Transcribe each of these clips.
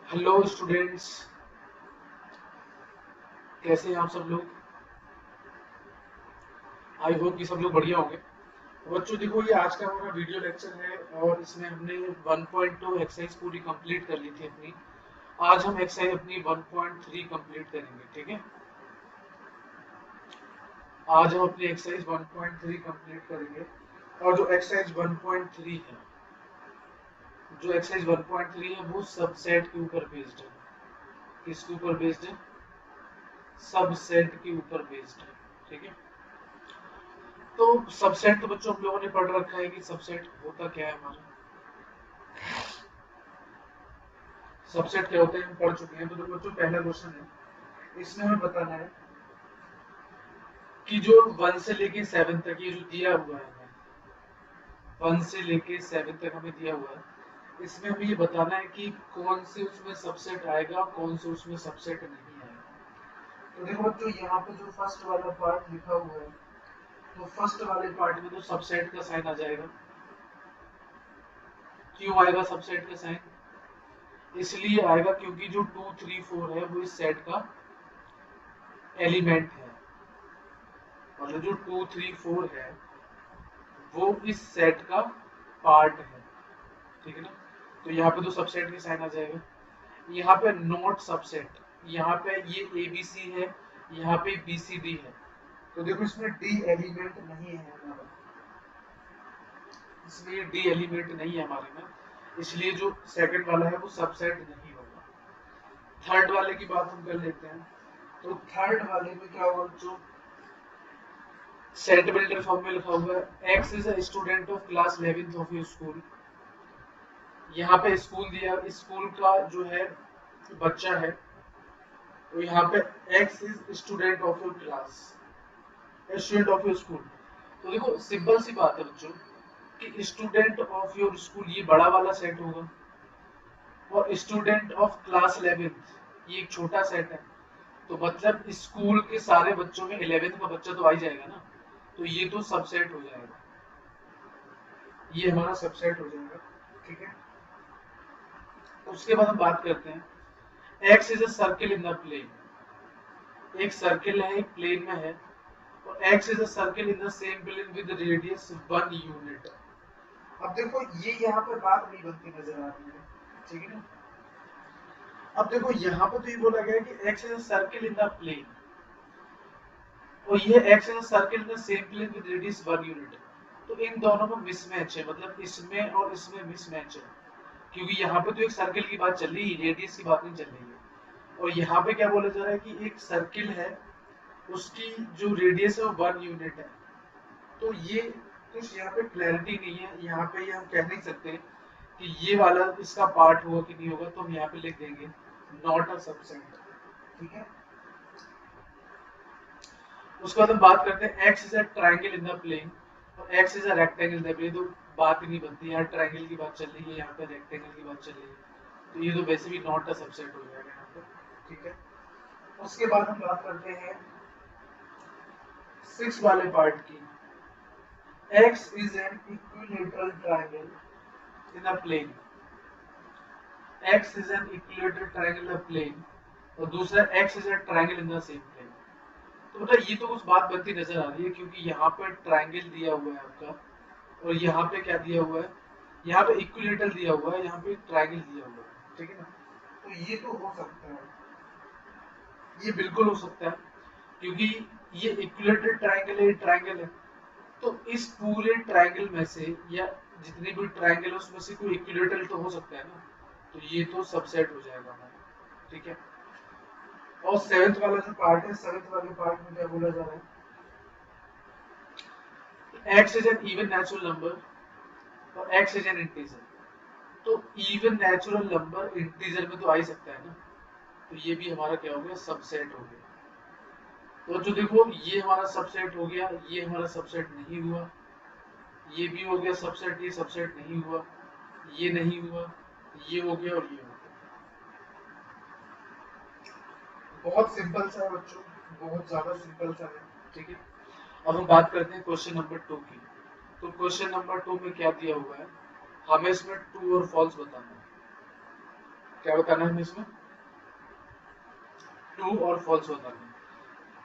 Hello students, कैसे हैं आप सब लोग। आई होप कि सब लोग बढ़िया होंगे। तो बच्चों देखो, ये आज का हमारा वीडियो लेक्चर है और इसमें हमने 1.2 एक्सरसाइज पूरी कंप्लीट कर ली थी अपनी। आज हम एक्सरसाइज अपनी 1.3 कंप्लीट करेंगे, ठीक है। आज हम अपनी एक्सरसाइज 1.3 कंप्लीट करेंगे। और जो एक्सरसाइज 1.3 है, जो एक्सरसाइज 1.3 है वो सबसेट के ऊपर बेस्ड है। किसके ऊपर बेस्ड है? सबसेट के ऊपर बेस्ड है, ठीक है। तो सबसेट तो बच्चों हम लोगों ने पढ़ रखा है कि सबसेट होता क्या है हमारा। सबसेट क्या होता है हम पढ़ चुके हैं। तो देखो बच्चों, पहला क्वेश्चन है, इसमें हमें बताना है कि जो 1 से लेके 7 तक ये जो दिया हुआ है हमें, 1 से लेके 7 तक हमें दिया हुआ है, इसमें हमें ये बताना है कि कौन से उसमें सबसेट आएगा और कौन से उसमें सबसेट नहीं आएगा। तो देखो बच्चों, यहाँ पे जो फर्स्ट वाला पार्ट लिखा हुआ है, तो फर्स्ट वाले पार्ट में तो सबसेट का साइन आ जाएगा। क्यों आएगा सबसेट का साइन? इसलिए आएगा क्योंकि जो 2 3 4 है वो इस सेट का एलिमेंट है। मतलब जो 2 3 4 है वो इस सेट का पार्ट है, ठीक है ना। तो यहाँ पे तो सबसेट का साइन आ जाएगा। यहाँ पे नॉट सबसेट, यहाँ पे ये ABC है, यहाँ पे BCD है। तो देखो इसमें D एलिमेंट नहीं है हमारा, इसमें ये D एलिमेंट नहीं है हमारे में, इसलिए जो सेकंड वाला है वो सबसेट नहीं होगा। थर्ड वाले की बात हम कर लेते हैं। तो थर्ड वाले में क्या होगा? जो सेट बिल्डर फॉर्म में लिखा हुआ है, x is a student of class 11th of your school. यहाँ पे स्कूल दिया, स्कूल का जो है बच्चा है, तो यहाँ पे x is student of your class, student of your school. तो देखो सिंपल सी बात है बच्चों कि स्टूडेंट ऑफ योर स्कूल ये बड़ा वाला सेट होगा और स्टूडेंट ऑफ क्लास 11th ये एक छोटा सेट है। तो मतलब स्कूल के सारे बच्चों में 11th का बच्चा तो आ ही जाएगा ना। तो ये तो सबसेट हो जाएगा, ये हमारा सबसेट हो जाएगा, ठीक है। उसके बाद हम बात करते हैं, X is a circle in the plane. एक सर्किल है, एक प्लेन में है, और X is a circle in the same plane with radius 1 unit. अब देखो ये यहाँ पे बात नहीं बनती नजर आ रही है, ठीक है ना। अब देखो यहाँ पे तो ये बोला गया है कि X is a circle in the plane, और ये X is a circle in the same plane with radius 1 unit. तो इन दोनों में मिसमैच है, मतलब इसमें और इसमें मिसमैच है, क्योंकि यहाँ पे तो एक सर्किल की बात चल रही है, रेडियस की बात नहीं चल रही है। और यहाँ पे क्या बोला जा रहा है कि एक सर्किल है, उसकी जो रेडियस है वो 1 यूनिट है। तो ये कुछ यहाँ पे क्लैरिटी नहीं है, यहाँ पे ये हम कह नहीं सकते कि ये वाला इसका पार्ट होगा कि नहीं होगा। तो हम यहाँ पे लिख देंगे नॉट अ सबसेट, ठीक है। उसके बाद हम बात करते हैं, X is a triangle in the plane और X is a rectangle in the plane. तो बात ही नहीं बनती, यहाँ ट्रायंगल की बात चल रही है, यहाँ पे रेक्टेंगल की बात चल रही है। तो ये तो वैसे भी नॉट अ सबसेट हो जाएगा यहाँ पे, ठीक है। उसके बाद हम बात करते हैं 6 वाले पार्ट की। x is an equilateral triangle in a plane, x is an equilateral triangle in a plane, और दूसरा x is a triangle in the same plane। तो बेटा ये तो कुछ बात बनती नजर आ रही है, क्योंकि यहाँ पर ट्रायंगल दिया हुआ है आपका, और यहाँ पे क्या दिया हुआ है, यहाँ पे इक्विलेटरल दिया हुआ है, यहाँ पे ट्रायंगल दिया हुआ है, ठीक है ना। तो ये तो हो सकता है, ये बिल्कुल हो सकता है, क्योंकि ये इक्विलेटरल ट्रायंगल है, ट्रायंगल है। तो इस पूरे ट्रायंगल में से या जितने भी ट्रायंगल है उसमें से कोई इक्विलेटरल तो हो सकता है ना। तो ये तो सबसेट हो जाएगा हमारा, ठीक है। और सेवेंथ वाला जो पार्ट है, सेवेंथ वाले पार्ट में क्या बोला जा रहा है, x is an even natural number और एक्स इज एन इंटीजर। तो इवन नेचुरल नंबर इंटीजर में तो आ ही सकता है ना। तो ये भी हमारा क्या हो गया, सबसेट हो गया। तो जो देखो ये हमारा सबसेट हो गया, ये हमारा सबसेट नहीं हुआ, ये भी हो गया सबसेट, ये सबसेट नहीं हुआ, ये नहीं हुआ, ये हो गया और ये हो गया। बहुत सिंपल सा है बच्चों, बहुत ज्यादा सिंपल सा है, ठीक है। अब हम बात करते हैं क्वेश्चन नंबर 2 की। तो क्वेश्चन नंबर 2 में क्या दिया हुआ है, हमें इसमें ट्रू और फॉल्स बताना है। क्या बताना है हमें इसमें? ट्रू और फॉल्स बताना है।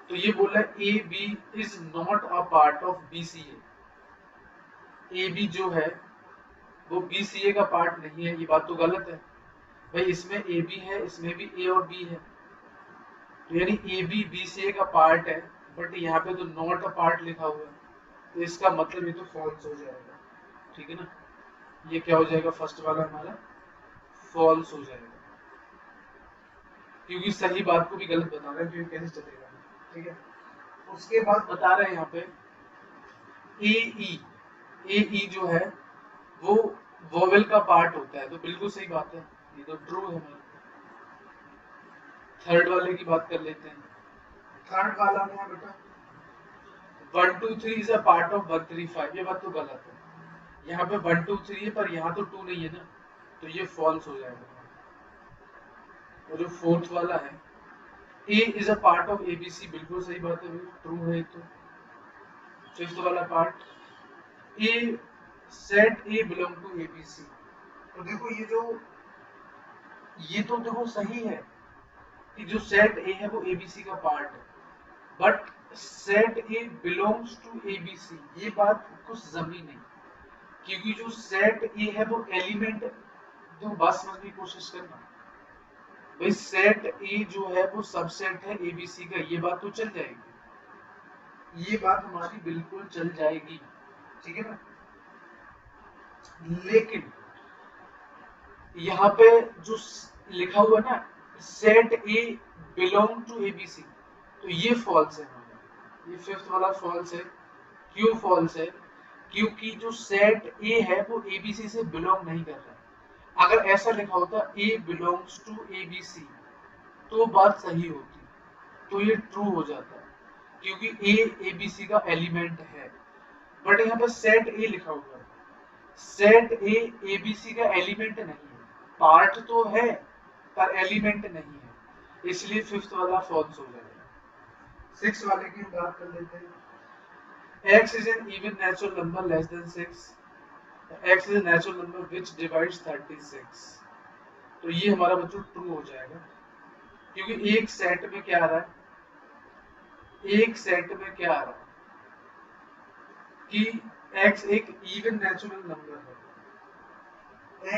तो ये बोला A B is not a part of BCA. A B जो है वो बीसीए का पार्ट नहीं है, ये बात तो गलत है भाई। इसमें ए बी है, इसमें भी ए और बी है, तो यानी ए बी बीसीए का पार्ट है, बट यहाँ पे तो नॉट अ पार्ट लिखा हुआ है, तो इसका मतलब ये तो फॉल्स हो जाएगा। ठीक है ना, ये क्या हो जाएगा? फर्स्ट वाला हमारा फॉल्स हो जाएगा, क्योंकि सही बात को भी गलत बता रहा है, क्योंकि कैसे चलेगा। ठीक है, उसके बाद बता रहे हैं यहाँ पे ए ई। ए ई जो है वो वोवेल का पार्ट होता है, तो बिल्कुल सही बात है, ये तो ट्रू है हमारा। थर्ड वाले की बात कर लेते हैं। थर्ड वाला में है बेटा 1 2 3 इज अ पार्ट ऑफ 1 3 5, ये बात तो गलत है। यहाँ पे 1 2 3 है पर यहाँ तो 2 नहीं है ना, तो ये फॉल्स हो जाएगा। और जो फोर्थ वाला है A is a part of ABC, बिल्कुल सही बात है, ट्रू है तो। फिफ्थ वाला part A set A belong to ABC, तो देखो ये तो देखो सही है कि जो सेट ए है वो एबीसी का पार्ट है, but set A belongs to ABC ये बात कुछ जमी नहीं, क्योंकि जो सेट ए है वो एलिमेंट, तो बात समझने की कोशिश करना भाई। सेट ए जो है वो सबसेट है एबीसी का, ये बात तो चल जाएगी, ये बात हमारी बिल्कुल चल जाएगी। ठीक है ना, लेकिन यहाँ पे जो लिखा हुआ है ना set A belong to ABC, तो ये फॉल्स है हमारा, ये फिफ्थ वाला फॉल्स है। क्यों फॉल्स है? क्योंकि जो सेट ए है वो एबीसी से बिलोंग नहीं कर रहा है। अगर ऐसा लिखा होता ए बिलोंग्स टू एबीसी तो बात सही होती, तो ये ट्रू हो जाता है, क्योंकि ए एबीसी का एलिमेंट है। बट यहाँ पर सेट ए लिखा हुआ है, सेट ए एबीसी का एलिमेंट नहीं है, पार्ट तो है पर एलिमेंट नहीं है, इसलिए फिफ्थ वाला फॉल्स हो जाएगा। सिक्स वाले की बात कर लेते हैं। x is an even natural number less than 6, x is a natural number which divides 36, तो ये हमारा बच्चों ट्रू हो जाएगा, क्योंकि एक सेट में क्या आ रहा है, एक सेट में क्या आ रहा है कि x एक इवन नेचुरल नंबर है,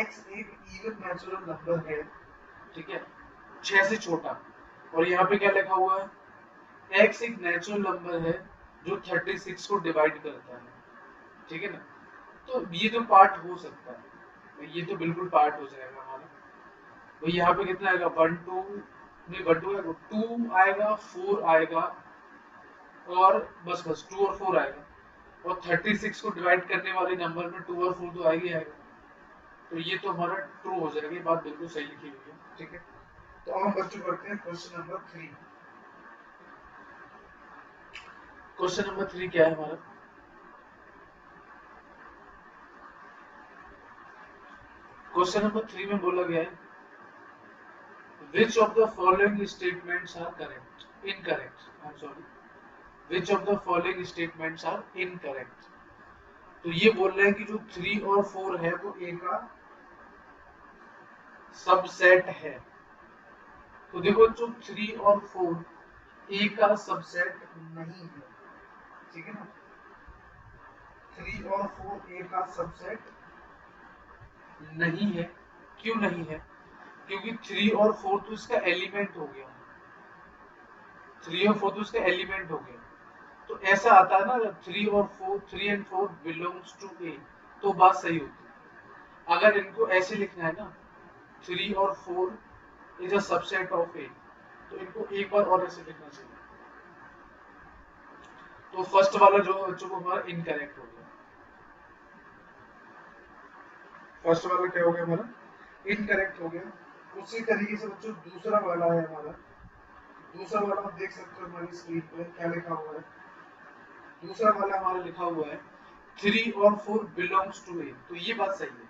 x एक इवन नेचुरल नंबर है, ठीक है, 6 से छोटा। और यहाँ पे क्या लिखा हुआ है, x एक नेचुरल नंबर है जो 36 को डिवाइड करता है। ठीक है ना, तो ये तो पार्ट हो सकता है, ये तो बिल्कुल पार्ट हो जाएगा हमारा। तो यहाँ पे कितना आएगा, 1 2 नहीं 1 2 आएगा, 2 आएगा, 4 आएगा, और बस 2 और 4 आएगा, और 36 को डिवाइड करने वाले नंबर में 2 और 4 तो आएगा ही आएगा, तो ये तो हमारा ट्रू हो जाएगा, ये बात बिल्कुल सही लिखी हुई है। ठीक है, तो अब हम बच्चों पढ़ते हैं क्वेश्चन नंबर 3। क्वेश्चन नंबर 3 क्या है हमारा? क्वेश्चन नंबर 3 में बोला गया है which of the following statements are correct, incorrect, I'm sorry, which of the following statements are incorrect। तो ये बोल रहे हैं कि जो 3 और 4 है वो ए का सबसेट है। तो देखो जो 3 और 4 ए का सबसेट नहीं है, ठीक है ना, 3 और 4 ए का सबसेट नहीं है। क्यों नहीं है? क्योंकि 3 और 4 तो इसका एलिमेंट हो गया, 3 और 4 तो इसका एलिमेंट हो गया, तो ऐसा आता है ना 3 और 4, 3 and 4 बिलोंग्स टू ए, तो बात सही होती है। अगर इनको ऐसे लिखना है ना 3 और 4 इज अ सबसेट ऑफ ए, तो इनको एक बार और ऐसे लिखना चाहिए। तो फर्स्ट वाला जो बच्चों को हमारा इनकरेक्ट हो गया, फर्स्ट वाला क्या हो गया हमारा, इनकरेक्ट हो गया। उसी तरीके से बच्चों दूसरा वाला है हमारा, दूसरा वाला आप देख सकते हो हमारी स्क्रीन पे क्या लिखा हुआ है। दूसरा वाला हमारा लिखा हुआ है 3 और 4 बिलोंग्स टू ए, तो ये बात सही है,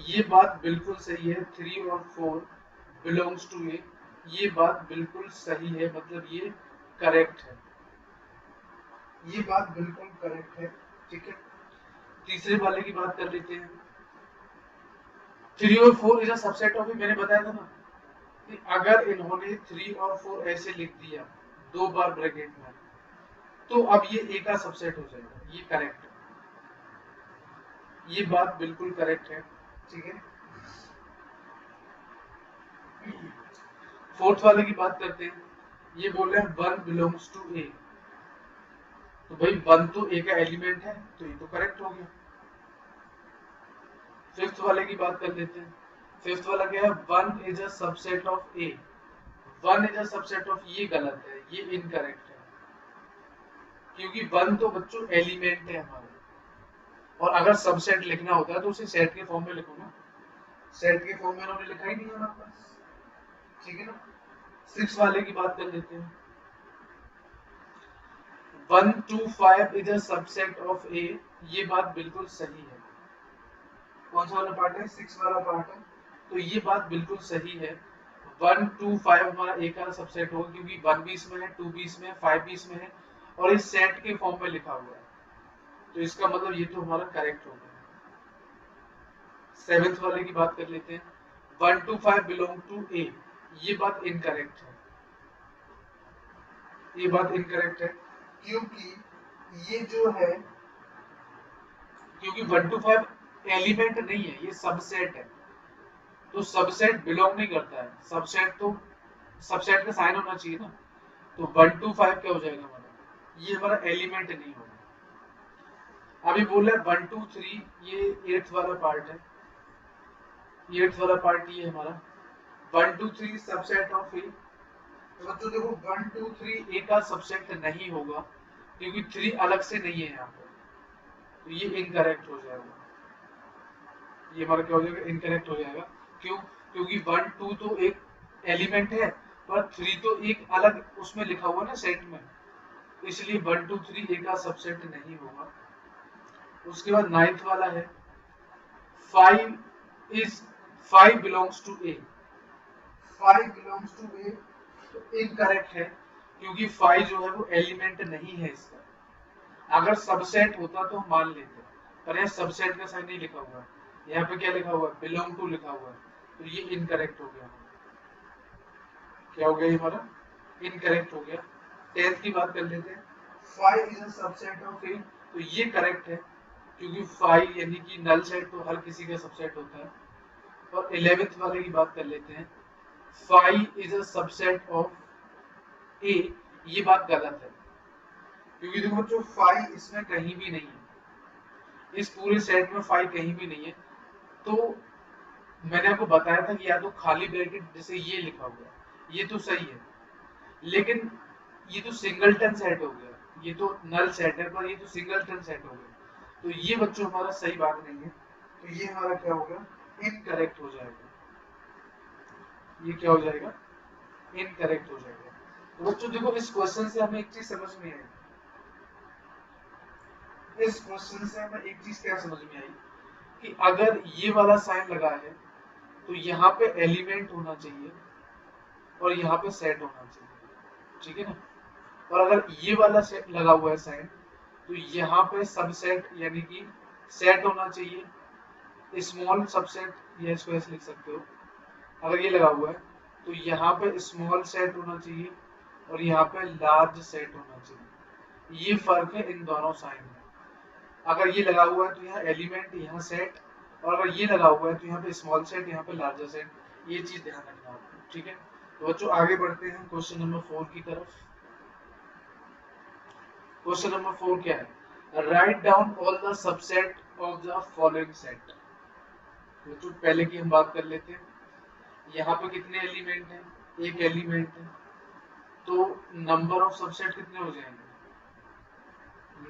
ये बात बिल्कुल सही है, 3 और 4 बिलोंग्स टू ए, ये बात बिल्कुल सही है, मतलब ये करेक्ट है, ये बात बिल्कुल करेक्ट है। ठीक है, तीसरे वाले की बात कर लेते हैं। 3 और 4 इज अ सबसेट ऑफ, मैंने बताया था ना कि अगर इन्होंने 3 और 4 ऐसे लिख दिया 2 बार ब्रैकेट में, तो अब ये ए का सबसेट हो जाएगा। ये करेक्ट है, ये बात बिल्कुल करेक्ट है, ठीक है। फोर्थ वाले की बात करते हैं। ये बोल रहे हैं 1 बिलोंग्स टू ए, तो भाई 1 तो ए का एलिमेंट है, तो ये तो करेक्ट हो गया। फिफ्थ वाले की बात कर लेते हैं। फिफ्थ वाला क्या है, 1 is a subset of A. 1 is a subset of, ये गलत है, ये इनकरेक्ट है, क्योंकि 1 तो बच्चों एलिमेंट है हमारा, और अगर सबसेट लिखना होता है तो उसे सेट के फॉर्म में लिखो ना। सेट के फॉर्म में उन्होंने लिखा ही नहीं है हमारे पास, ठीक है ना। 6 वाले की बात कर लेते हैं। 1 to 5 is a subset of A, ये बात बिल्कुल सही है। कौन सा वाला पार्ट है, 6 वाला पार्ट है, तो ये बात बिल्कुल सही है। 1 to 5 हमारा ए का सबसेट होगा, क्योंकि 1 भी इसमें है, 2 भी इसमें है, 5 भी इसमें है, और इस सेट के फॉर्म में लिखा हुआ है, तो इसका मतलब ये तो हमारा करेक्ट हो गया। 7th वाले की बात कर लेते हैं। 1 to 5 बिलोंग टू ए, ये बात इनकरेक्ट है, ये बात इनकरेक्ट है, क्योंकि ये जो है, क्योंकि 1 to 5 एलिमेंट नहीं है, ये सबसेट है, तो सबसेट बिलोंग नहीं करता है। सबसेट तो सबसेट का साइन होना चाहिए ना, तो 1 to 5 क्या हो जाएगा हमारा, ये हमारा एलिमेंट नहीं होगा। अभी बोल रहे 1 to 3, ये 8th वाला पार्ट है, 8th वाला पार्ट ये हमारा 1 to 3 सबसेट ऑफ ए। तो बच्चों देखो 1 2 3 ए का सबसेट नहीं होगा, क्योंकि 3 अलग से नहीं है यहाँ पर, तो ये इनकरेक्ट हो जाएगा, ये हमारा क्या हो जाएगा, इनकरेक्ट हो जाएगा। क्यों, क्योंकि 1 2 तो एक एलिमेंट है, पर 3 तो एक अलग उसमें लिखा हुआ ना सेट में, इसलिए 1 2 3 ए का सबसेट नहीं होगा। उसके बाद 9th वाला है 5 is 5 belongs to A. 5 belongs to A तो इनकरेक्ट है, क्योंकि 5 जो है वो एलिमेंट नहीं है इसका। अगर सबसेट होता तो हम मान लेते, पर यह सबसेट का साइन नहीं लिखा हुआ है, यहाँ पे क्या लिखा हुआ है, बिलोंग टू लिखा हुआ है, तो ये इनकरेक्ट हो गया। क्या हो गया हमारा, इनकरेक्ट हो गया। 10th की बात कर लेते हैं। 5 इज अ सबसेट ऑफ ए, तो ये करेक्ट है, क्योंकि 5 यानी कि नल सेट तो हर किसी का सबसेट होता है। और 11th वाले की बात कर लेते हैं। 5 is a subset of A, ये बात गलत है, क्योंकि देखो बच्चों 5 इसमें कहीं भी नहीं है, इस पूरे सेट में 5 कहीं भी नहीं है। तो मैंने आपको बताया था कि या तो खाली ब्रैकेट जैसे ये लिखा हुआ है, ये तो सही है, लेकिन ये तो सिंगलटन सेट हो गया, ये तो नल सेट है, पर ये तो सिंगलटन सेट हो गया, तो ये बच्चों हमारा सही बात नहीं है, तो ये हमारा क्या होगा, इनकरेक्ट हो जाएगा। ये क्या हो जाएगा, इनकरेक्ट हो जाएगा। तो बच्चों देखो इस क्वेश्चन से हमें एक चीज समझ में आई, इस क्वेश्चन से हमें एक चीज क्या समझ में आई, कि अगर ये वाला साइन लगा है तो यहाँ पे एलिमेंट होना चाहिए और यहाँ पे सेट होना चाहिए, ठीक है ना। और अगर ये वाला सेट लगा हुआ है साइन, तो यहाँ पे सबसेट यानी कि सेट होना चाहिए, स्मॉल सबसेट, या इसको ऐसे लिख सकते हो। अगर ये लगा हुआ है तो यहाँ पे स्मॉल सेट होना चाहिए और यहाँ पे लार्ज सेट होना चाहिए। ये फर्क है इन दोनों साइन में। अगर ये लगा हुआ है तो यहाँ एलिमेंट, यहाँ सेट, और अगर ये लगा हुआ है तो यहाँ पे स्मॉल सेट, यहाँ पे लार्जर सेट। ये चीज ध्यान रखना आपको, ठीक है। तो बच्चों आगे बढ़ते हैं क्वेश्चन नंबर 4 की तरफ। क्वेश्चन नंबर 4 क्या है, write down all the subset of the following set. बच्चों पहले की हम बात कर लेते हैं। यहाँ पे कितने एलिमेंट हैं, एक एलिमेंट है, तो नंबर ऑफ सबसेट कितने हो जाएंगे,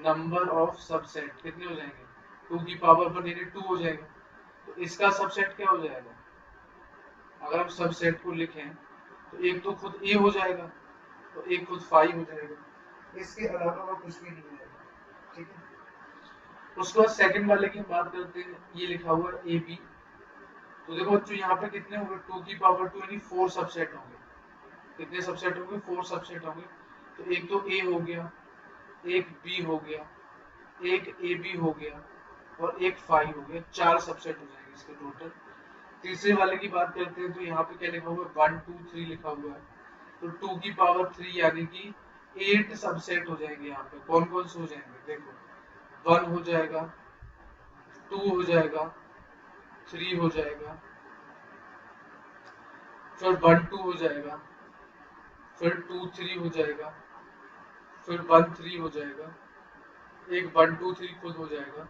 नंबर ऑफ सबसेट कितने हो जाएंगे, 2 की पावर पर -2 हो जाएगा। तो इसका सबसेट क्या हो जाएगा, अगर हम सबसेट को लिखें तो एक तो खुद ए हो जाएगा, तो एक खुद 5 हो जाएगा, इसके अलावा और कुछ भी नहीं आएगा, ठीक है। उसके बाद सेकंड वाले की बात करते हैं, ये लिखा हुआ है ए बी। तो देखो बच्चों यहाँ पे कितने होंगे, 2 की पावर 2 यानी 4 सबसेट होंगे। कितने सबसेट होंगे, 4 सबसेट होंगे। तो एक तो ए हो गया, एक बी हो गया, एक ए बी हो गया, और एक 5 हो गया, 4 सबसेट हो जाएंगे इसके टोटल। तीसरे वाले की बात करते हैं तो यहाँ पे क्या लिखा हुआ है 1 2 3 लिखा हुआ है, तो 2 की पावर 3 यानी कि 8 सबसेट हो जाएंगे। यहाँ पे कौन कौन से हो जाएंगे देखो, 1 हो जाएगा, 2 हो जाएगा, 3 हो जाएगा, फिर 1 2 हो जाएगा, फिर 2 3 हो जाएगा, फिर 1 3 हो जाएगा, एक 1 2 3 खुद हो जाएगा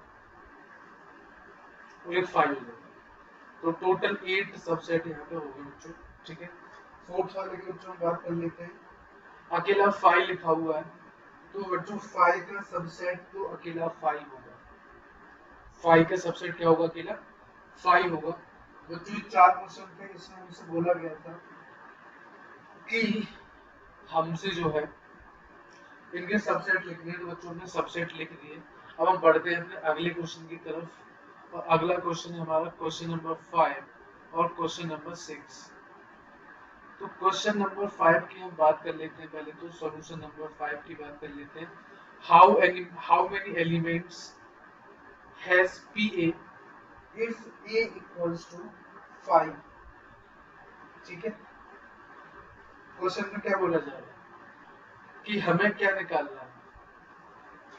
और एक 5 हो जाएगा। तो टोटल 8 सबसेट यहाँ पे हो गए बच्चों। ठीक है, फोर्थ वाले के बच्चों बात कर लेते हैं। अकेला 5 लिखा हुआ है, तो बच्चों 5 का सबसेट तो अकेला 5 होगा। 5 का सबसेट क्या होगा, अकेला 5 होगा। बच्चों 4 क्वेश्चन थे, इसमें हमसे बोला गया था कि हमसे जो है इनके सबसेट लिखने, तो बच्चों ने सबसेट लिख दिए। अब हम बढ़ते हैं अपने अगले क्वेश्चन की तरफ, और अगला क्वेश्चन है हमारा क्वेश्चन नंबर 5 और क्वेश्चन नंबर 6। तो क्वेश्चन नंबर 5 की हम बात कर लेते हैं। पहले तो सॉल्यूशन नंबर 5 की बात कर लेते हैं। How many elements has PA if A equals to 5। ठीक है, क्वेश्चन में क्या बोला जा रहा है कि हमें क्या निकालना है,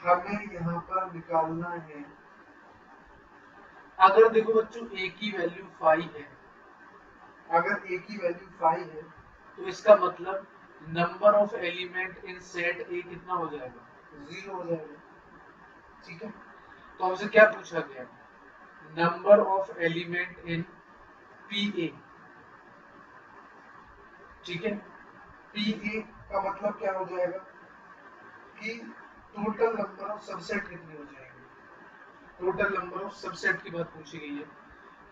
हमें यहाँ पर निकालना है, अगर देखो बच्चों A की वैल्यू 5 है, अगर A की वैल्यू 5 है तो इसका मतलब number of element in set A कितना हो जाएगा, 0 हो जाएगा। ठीक है, तो हमसे क्या पूछा गया, number of element in PA। ठीक है, PA का मतलब क्या हो जाएगा कि टोटल नंबर ऑफ सबसेट कितने हो जाएंगे, टोटल नंबर ऑफ सबसेट की बात पूछी गई है।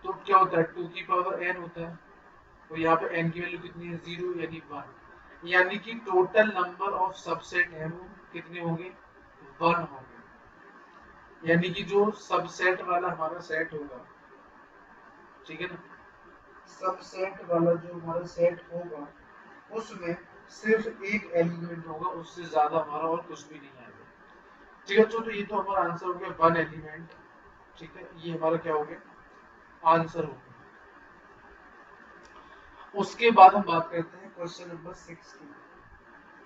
तो क्या होता है 2 की पावर n होता है, तो यहाँ पे n की वैल्यू कितनी है, 0 यानी 1, यानी कि टोटल नंबर ऑफ सबसेट है वो कितने होंगे, 1 होंगे। यानी कि जो सबसेट वाला हमारा सेट होगा, ठीक है ना, सबसेट वाला जो हमारा सेट होगा उसमें सिर्फ एक एलिमेंट होगा, उससे ज्यादा हमारा और कुछ भी नहीं आएगा। ठीक है, तो ये तो हमारा आंसर हो गया 1 एलिमेंट। ठीक है, ये हमारा क्या हो गया, आंसर हो गया। उसके बाद हम बात करते हैं क्वेश्चन नंबर 6 की।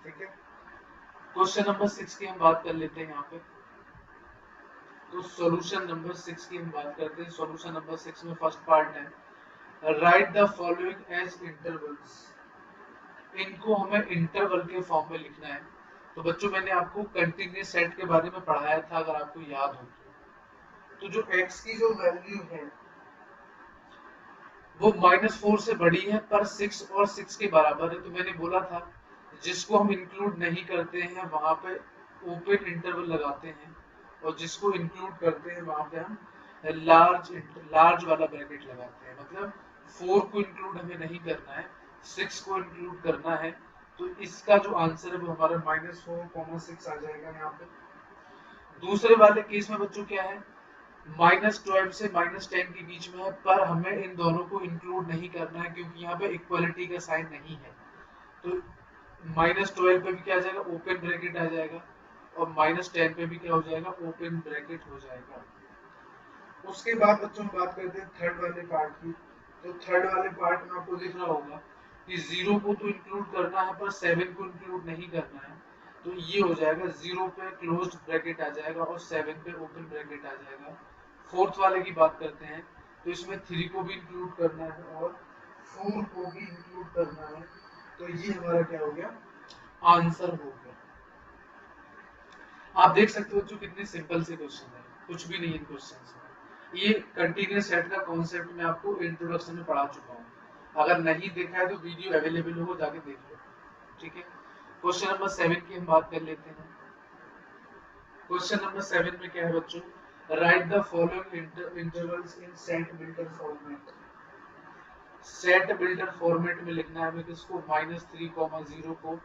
ठीक है, क्वेश्चन नंबर 6 की हम बात कर लेते हैं यहाँ पे। तो सॉल्यूशन नंबर 6 की हम बात करते हैं। सॉल्यूशन नंबर 6 में फर्स्ट पार्ट है write the following as intervals. इनको हमें इंटरवल के फॉर्म में लिखना है। तो बच्चों मैंने आपको कंटिन्यूअस सेट के बारे में पढ़ाया था, अगर आपको याद हो तो जो x की जो वैल्यू है वो -4 से बड़ी है पर 6 और 6 के बराबर है। तो मैंने बोला था जिसको हम इंक्लूड नहीं करते हैं वहां पे ओपन इंटरवल लगाते हैं, और जिसको इंक्लूड करते हैं वहां पे हम लार्ज वाला ब्रैकेट लगाते हैं। मतलब 4 को इंक्लूड हमें नहीं करना है, 6 को इंक्लूड करना है। तो इसका जो आंसर है वो हमारा -4,6 आ जाएगा यहाँ पे। दूसरे वाले केस में बच्चों क्या है, -12 से -10 के बीच में है, पर हमें इन दोनों को इंक्लूड नहीं करना है क्योंकि यहाँ पे इक्वलिटी का साइन नहीं है। तो -12 पे भी क्या आ जाएगा, ओपन ब्रैकेट आ जाएगा, और -10 पे भी क्या हो जाएगा, ओपन ब्रैकेट हो जाएगा। उसके बाद बच्चों बात करते हैं थर्ड वाले पार्ट की। तो थर्ड वाले पार्ट में आपको दिख रहा होगा कि 0 को तो इंक्लूड करना है पर 7 को इंक्लूड नहीं करना है। तो ये हो जाएगा 0 पे क्लोज्ड ब्रैकेट आ जाएगा और 7 पे ओपन ब्रैकेट आ जाएगा। फोर्थ वाले की बात करते हैं, तो इसमें 3 को भी इंक्लूड करना है और 4 को भी इंक्लूड करना है। तो ये हमारा क्या हो गया, आंसर हो गया। आप देख सकते हो बच्चों कितने सिंपल से क्वेश्चन है, कुछ भी नहीं इन क्वेश्चन में। ये कंटीन्यूअस सेट का कॉन्सेप्ट मैं आपको इंट्रोडक्शन में पढ़ा चुका हूँ, अगर नहीं देखा है तो वीडियो अवेलेबल होगा, जाके देख लो। ठीक है, क्वेश्चन नंबर 7 की हम बात कर लेते हैं। क्वेश्चन नंबर 7 में क्या है बच्चों, right the following intervals in set builder format. Set builder format में लिखना है हमें किसको, -3,0 को।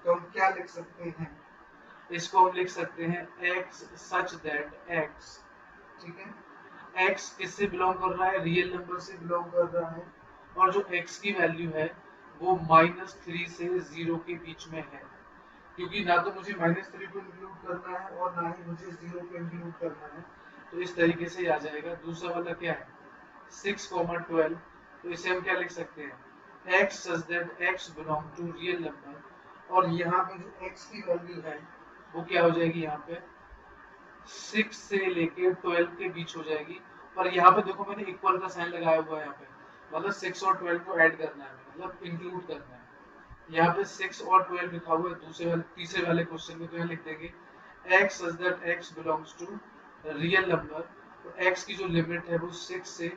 तो हम क्या लिख सकते हैं, इसको हम लिख सकते हैं x सच दैट x। ठीक है, x किससे बिलोंग कर रहा है, रियल नंबर से बिलोंग कर रहा है, और जो x की वैल्यू है वो -3 से 0 के बीच में है, क्योंकि ना तो मुझे -3 को इंक्लूड करना है और ना ही मुझे 0 को इंक्लूड करना है। तो इस तरीके से आ जाएगा। दूसरा वाला क्या है, 6,12 तो इसे हम क्या लिख सकते हैं, x such that x belong to real number, और यहाँ पे जो x की वैल्यू है वो क्या हो जाएगी, यहाँ पे 6 से लेके 12 के बीच हो जाएगी। पर यहाँ पे देखो मैंने इक्वल का साइन लगाया हुआ है यहाँ पे, मतलब 6 और 12 को ऐड करना है, मतलब इंक्लूड करना है। यहाँ पे 6 और 12 लिखा हुआ है तीसरे वाले क्वेश्चन में, तो यहाँ लिख देंगे x such that x belongs to real number. तो x की जो लिमिट है वो 6 से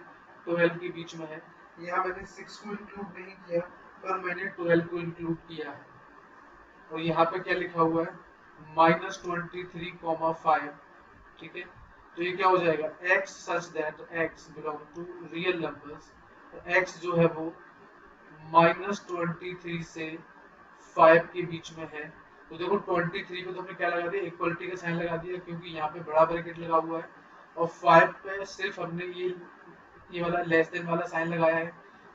12 के बीच में है। यहाँ मैंने 6 को इंक्लूड नहीं किया, पर मैंने 12 को इंक्लूड किया है। और यहाँ पे क्या लिखा हुआ है, -23,5। ठीक है, तो ये क्या हो जाएगा, x such that x belong to real numbers. तो x जो है वो -23 से 5 के बीच में है। तो देखो 23 पे तो हमने क्या लगा दिया, इक्वलिटी का साइन लगा दिया, क्योंकि यहाँ पे बड़ा ब्रैकेट लगा हुआ है। और 5 पे सिर्फ हमने ये वाला लेस देन वाला साइन लगाया है,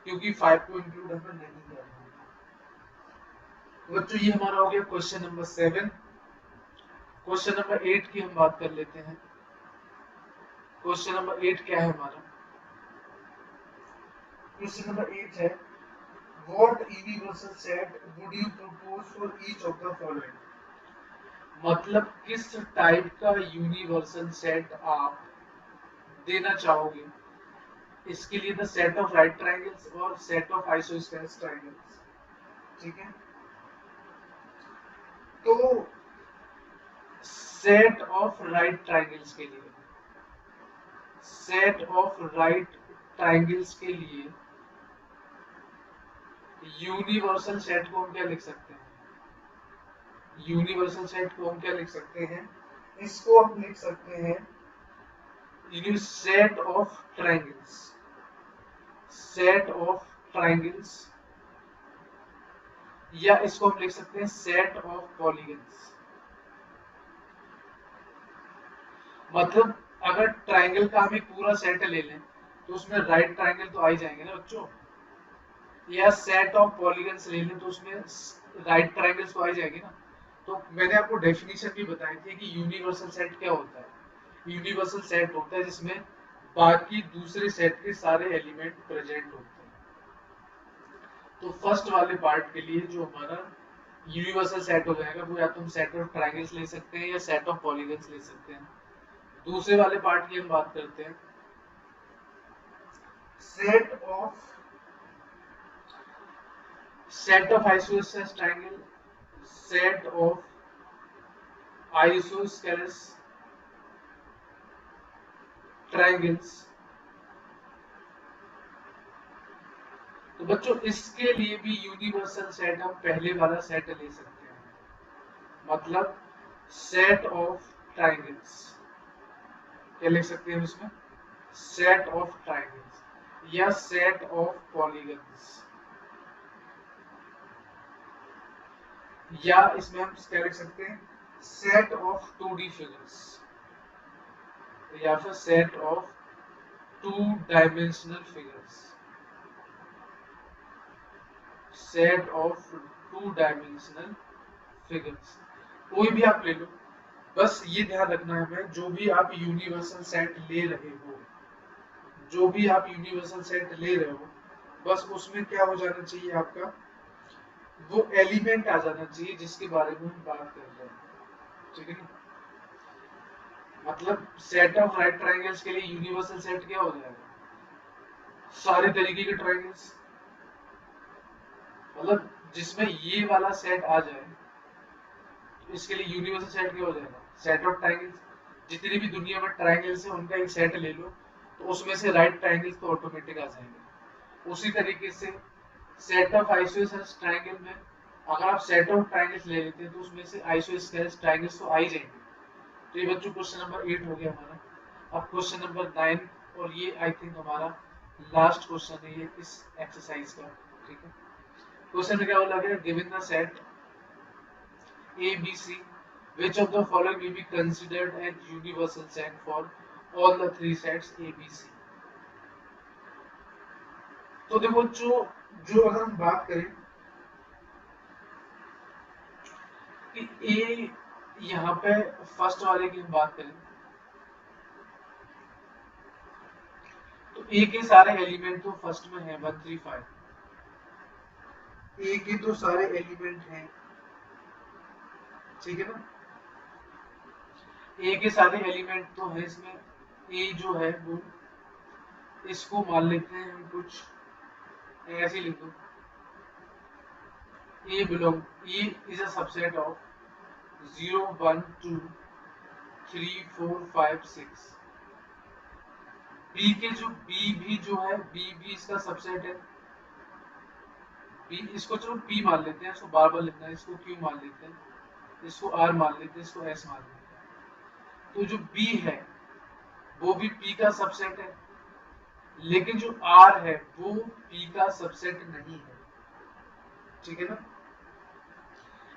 क्योंकि 5 को इंक्लूड हमें नहीं करना है। बच्चों ये हमारा हो गया क्वेश्चन नंबर 7। क्वेश्चन नंबर 8 की हम बात कर लेते हैं। क्वेश्चन नंबर 8 क्या है हमारा, क्वेश्चन नंबर 8 है, What universal set would you propose for each of the following? मतलब किस टाइप का यूनिवर्सल सेट आप देना चाहोगे। इसके लिए the set of right triangles और सेट ऑफ आइसोस्सेलेस ट्रायंगल्स। ठीक है, तो सेट ऑफ राइट ट्रायंगल्स के लिए, सेट ऑफ राइट ट्रायंगल्स के लिए यूनिवर्सल सेट को हम क्या लिख सकते हैं, यूनिवर्सल सेट को हम क्या लिख सकते हैं, इसको हम लिख सकते हैं set of triangles, set of triangles, या इसको हम लिख सकते हैं सेट ऑफ पॉलीगन्स। मतलब अगर ट्रायंगल का हम एक पूरा सेट ले लें तो उसमें राइट ट्रायंगल तो आ ही जाएंगे ना बच्चों, या सेट ऑफ पॉलीगन्स ले लें तो उसमें राइट ट्रायंगल्स तो आ ही जाएंगे ना। तो मैंने आपको डेफिनेशन भी बताई थी कि यूनिवर्सल सेट क्या होता है। यूनिवर्सल सेट होता है जिसमें बाकी दूसरे सेट के सारे एलिमेंट प्रेजेंट होते हैं। तो फर्स्ट वाले पार्ट के लिए जो हमारा यूनिवर्सल सेट हो जाएगा वो या तो हम सेट ऑफ ट्रायंगल्स ले सकते हैं या सेट ऑफ पॉलीगन्स ले सकते हैं। दूसरे वाले पार्ट की हम बात करते हैं, set of isosceles triangle, set of isosceles triangles. तो बच्चों इसके लिए भी यूनिवर्सल सेट हम पहले वाला सेट ले सकते हैं, मतलब सेट ऑफ ट्रायंगल्स। क्या लिख सकते हैं इसमें, सेट ऑफ ट्रायंगल्स या सेट ऑफ पॉलीगन्स, या इसमें हम क्या लिख सकते हैं, सेट ऑफ 2D फिगर्स, या फिर set of 2 dimensional figures, set of 2 dimensional figures. कोई भी आप ले लो, बस ये ध्यान रखना है हमें, जो भी आप यूनिवर्सल सेट ले रहे हो, जो भी आप यूनिवर्सल सेट ले रहे हो, बस उसमें क्या हो जाना चाहिए आपका, वो एलिमेंट आ जाना चाहिए जिसके बारे में हम बात कर रहे हैं। ठीक है, मतलब सेट ऑफ राइट ट्रायंगल्स के लिए यूनिवर्सल सेट क्या हो जाएगा, सारे तरीके के ट्रायंगल्स, मतलब जिसमें ये वाला सेट आ जाए, तो इसके लिए यूनिवर्सल सेट क्या हो जाएगा, सेट ऑफ ट्रायंगल्स। जितनी भी दुनिया में ट्रायंगल्स है उनका एक सेट ले लो, तो उसमें से राइट ट्रायंगल्स तो ऑटोमेटिक आ जाएंगे। उसी तरीके से सेट ऑफ आइसोसेलेस ट्रायंगल में अगर आप सेट ऑफ ट्रायंगल्स ले लेते हैं तो उसमें से आइसोसेलेस ट्रायंगल्स तो आ ही जाएंगे। तो ये बच्चों क्वेश्चन नंबर 8 हो गया हमारा। अब क्वेश्चन नंबर 9, और ये आई थिंक हमारा लास्ट क्वेश्चन है ये इस एक्सरसाइज का। ठीक है, क्वेश्चन में क्या बोला गया, given the set ABC, which of the following may be considered as universal set for all the 3 sets ABC। तो देखो जो अगर हम बात करें कि ए, यहाँ पे फर्स्ट वाले की हम बात करें तो ए के सारे एलिमेंट तो फर्स्ट में है 135, ए के तो सारे एलिमेंट हैं, ठीक है ना, ए के सारे एलिमेंट तो है इसमें, ए जो है वो, इसको मान लेते हैं हम कुछ ऐसे लिख दो, A belong, A is a subset of 0 1 2 3 4 5 6, B के जो बी भी जो है बी भी इसका सबसेट है, बी इसको चलो पी मान लेते हैं, इसको बार बार लिखना है, इसको क्यू मान लेते हैं, इसको आर मान लेते हैं, इसको एस मान लेते हैं। तो जो बी है वो भी पी का सबसेट है, लेकिन जो आर है वो पी का सबसेट नहीं है, ठीक है ना।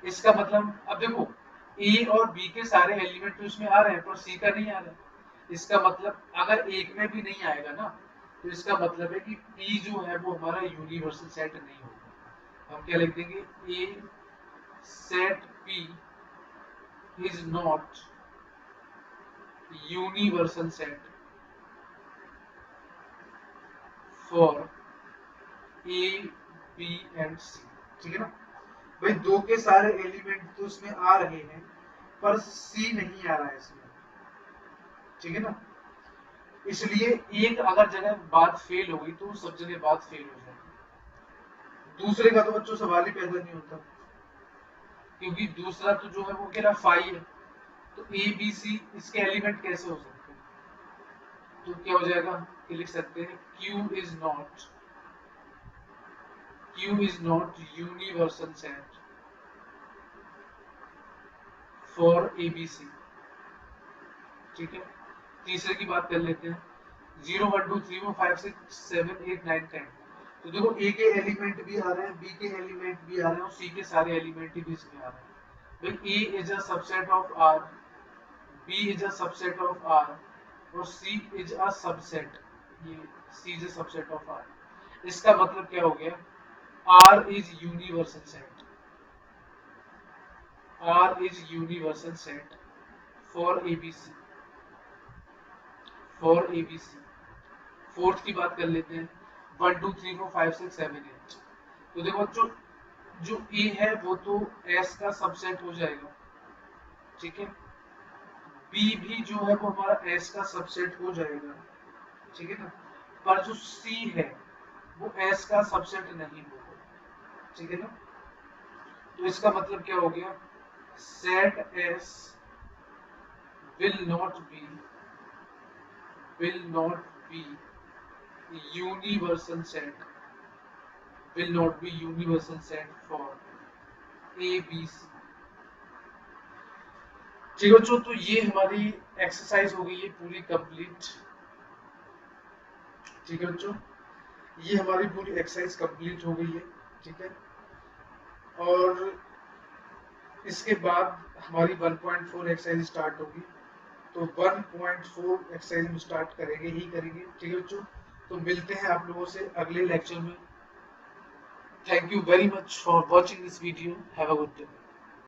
इसका मतलब अब देखो ए और बी के सारे एलिमेंट तो इसमें आ रहे हैं पर सी का नहीं आ रहा है। इसका मतलब अगर एक में भी नहीं आएगा ना तो इसका मतलब है कि पी जो है वो हमारा यूनिवर्सल सेट नहीं होगा। हम क्या लिख देंगे, a set P is not universal set for A B and C, ठीक है ना। भाई दो के सारे एलिमेंट तो इसमें आ रहे हैं पर सी नहीं आ रहा है इसमें, ठीक है ना। इसलिए एक अगर जगह बात फेल हो गई तो सब जगह बात फेल हो जाएगी। दूसरे का तो बच्चों सवाल ही पैदा नहीं होता, क्योंकि दूसरा तो जो है वो कह रहा फाइव है, तो ए बी सी इसके एलिमेंट कैसे हो सकते हैं, तो क्या हो जाएगा कि लिख सकते हैं Q is not universal set for ABC, ठीक है। तीसरे की बात कर लेते हैं, 0 1 2 3 4 5 6 7 8 9 10, तो देखो ए के एलिमेंट भी आ रहे हैं, बी के एलिमेंट भी आ रहे हैं और सी के सारे एलिमेंट भी इसमें आ रहे हैं। भाई A is a subset of R, B is a subset of R और सी इज अ सबसेट, ये C is a subset of R. इसका मतलब क्या हो गया, R is universal set, R is universal set for ABC, for ABC. Fourth की बात कर लेते हैं, 1 2 3 4 5 6 7 8, तो देखो जो ए है वो तो एस का सबसेट हो जाएगा, ठीक है। बी भी जो है वो हमारा एस का सबसेट हो जाएगा, ठीक है ना। पर जो सी है वो एस का सबसेट नहीं होगा, ठीक है ना। तो इसका मतलब क्या हो गया, set S will not be universal set, will not be universal set for ABC, ठीक है बच्चों। तो ये हमारी एक्सरसाइज हो गई है पूरी कंप्लीट, ठीक है बच्चों, ये हमारी पूरी एक्सरसाइज कंप्लीट हो गई है, ठीक है। और इसके बाद हमारी 1.4 एक्सरसाइज स्टार्ट होगी, तो 1.4 एक्सरसाइज हम स्टार्ट करेंगे ही करेंगे, ठीक है बच्चों। तो मिलते हैं आप लोगों से अगले लेक्चर में। Thank you very much for watching this video, have a good day.